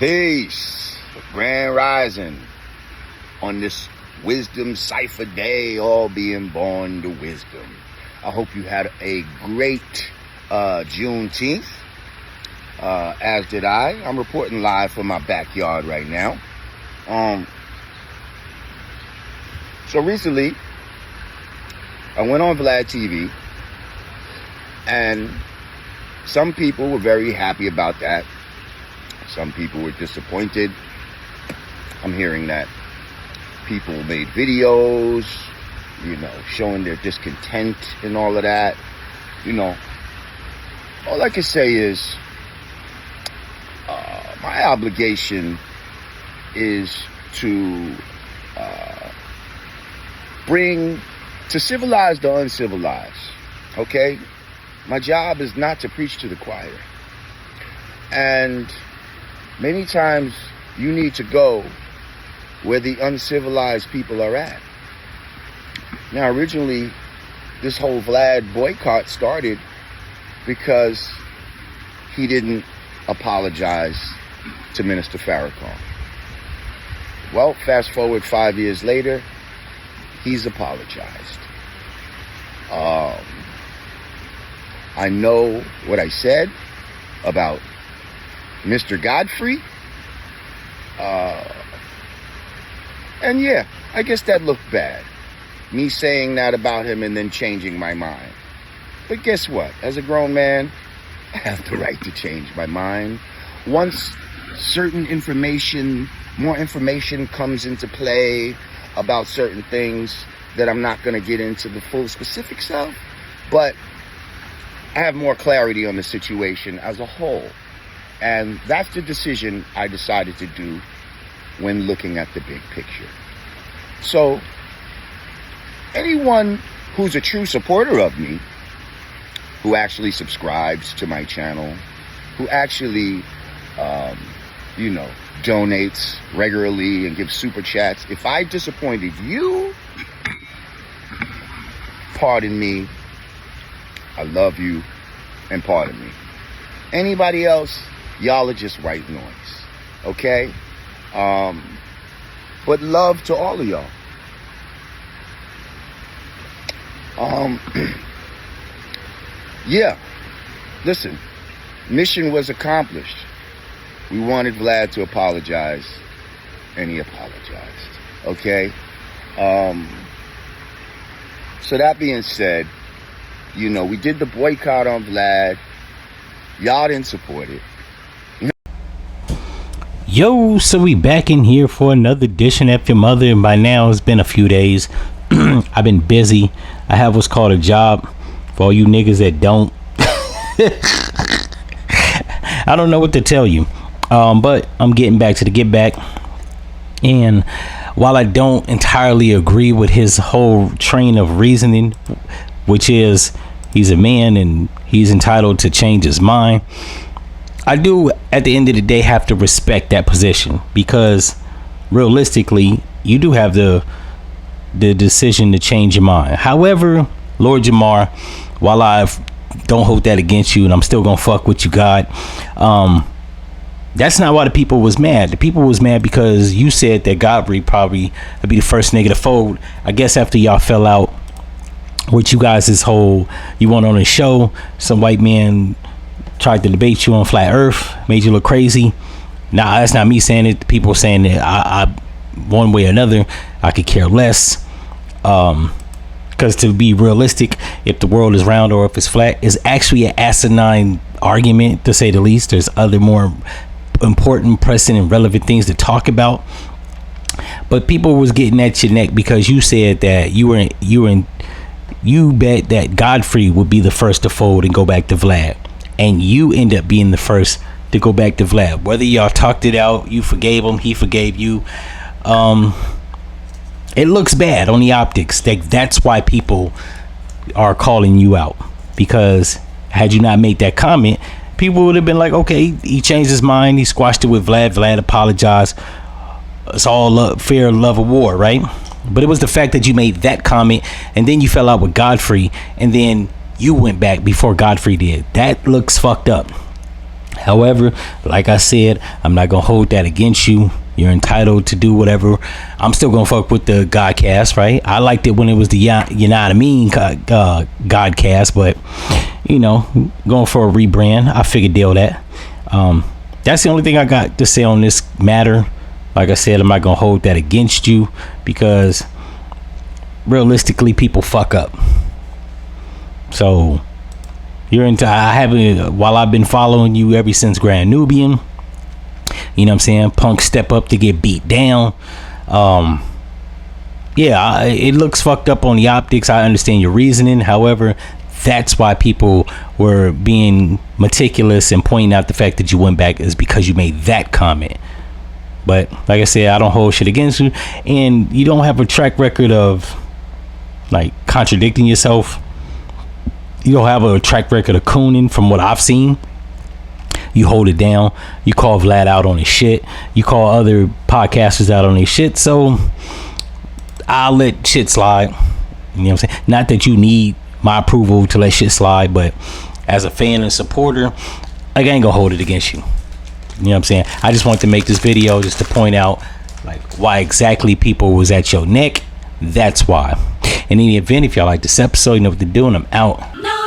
Peace. Grand Rising on this Wisdom Cipher Day, all being born to wisdom. I hope you had a great Juneteenth, as did I. I'm reporting live from my backyard right now. So recently, I went on Vlad TV, and some people were very happy about that. Some people were disappointed. I'm hearing that people made videos, showing their discontent and all of that. All I can say is my obligation is to civilize the uncivilized, okay? My job is not to preach to the choir. And many times you need to go where the uncivilized people are at. Now, originally, this whole Vlad boycott started because he didn't apologize to Minister Farrakhan. Well, fast forward 5 years later, he's apologized. I know what I said about Mr. Godfrey. And yeah, I guess that looked bad. Me saying that about him and then changing my mind. But guess what? As a grown man, I have the right to change my mind. Once certain information, more information comes into play about certain things that I'm not going to get into the full specifics of, but I have more clarity on the situation as a whole. And that's the decision I decided to do when looking at the big picture. So, anyone who's a true supporter of me, who actually subscribes to my channel, who actually, donates regularly and gives super chats, if I disappointed you, pardon me, I love you, and pardon me. Anybody else, y'all are just white noise, okay? But love to all of y'all. Yeah, listen, mission was accomplished. We wanted Vlad to apologize, and he apologized, okay? So that being said, we did the boycott on Vlad. Y'all didn't support it. Yo, so we back in here for another edition of F-ya-Motha, and by now it's been a few days. I've been busy. I have what's called a job. For all you niggas that don't, I don't know what to tell you. But I'm getting back to the get back. And while I don't entirely agree with his whole train of reasoning, which is he's a man and he's entitled to change his mind, I do at the end of the day have to respect that position, because realistically you do have the decision to change your mind. However, Lord Jamar, while I don't hold that against you and I'm still gonna fuck with you, God, that's not why the people was mad. The people was mad because you said that Godfrey probably would be the first nigga to fold. I guess after y'all fell out with you guys, you went on a show, some white man tried to debate you on flat earth, made you look crazy. Nah, that's not me saying it. The people saying that I one way or another, I could care less. Because to be realistic, if the world is round or if it's flat is actually an asinine argument, to say the least. There's other more important, pressing, and relevant things to talk about. But people was getting at your neck because you said that you bet that Godfrey would be the first to fold and go back to Vlad, and you end up being the first to go back to Vlad. Whether y'all talked it out, you forgave him, he forgave you, it looks bad on the optics. That's why people are calling you out, because had you not made that comment, people would have been like, okay, he changed his mind, he squashed it with Vlad apologized, it's all fear, love, or war, right? But it was the fact that you made that comment and then you fell out with Godfrey and then you went back before Godfrey did. That looks fucked up. However, like I said, I'm not gonna hold that against you. You're entitled to do whatever. I'm still gonna fuck with the Godcast, right? I liked it when it was the you know what I mean Godcast, but you know, going for a rebrand. I figured deal that. That's the only thing I got to say on this matter. Like I said, I'm not gonna hold that against you because realistically, people fuck up. So you're into. I haven't, while I've been following you ever since Grand Nubian. You know what I'm saying? Punk step up to get beat down. Yeah, it looks fucked up on the optics. I understand your reasoning. However, that's why people were being meticulous and pointing out the fact that you went back is because you made that comment. But like I said, I don't hold shit against you, and you don't have a track record of like contradicting yourself. You don't have a track record of cooning from what I've seen. You hold it down. You call Vlad out on his shit. You call other podcasters out on his shit. So I'll let shit slide. You know what I'm saying? Not that you need my approval to let shit slide, but as a fan and supporter, like, I ain't gonna hold it against you. You know what I'm saying? I just wanted to make this video just to point out like why exactly people was at your neck. That's why. In any event, if y'all like this episode, you know what to do, and I'm out. No.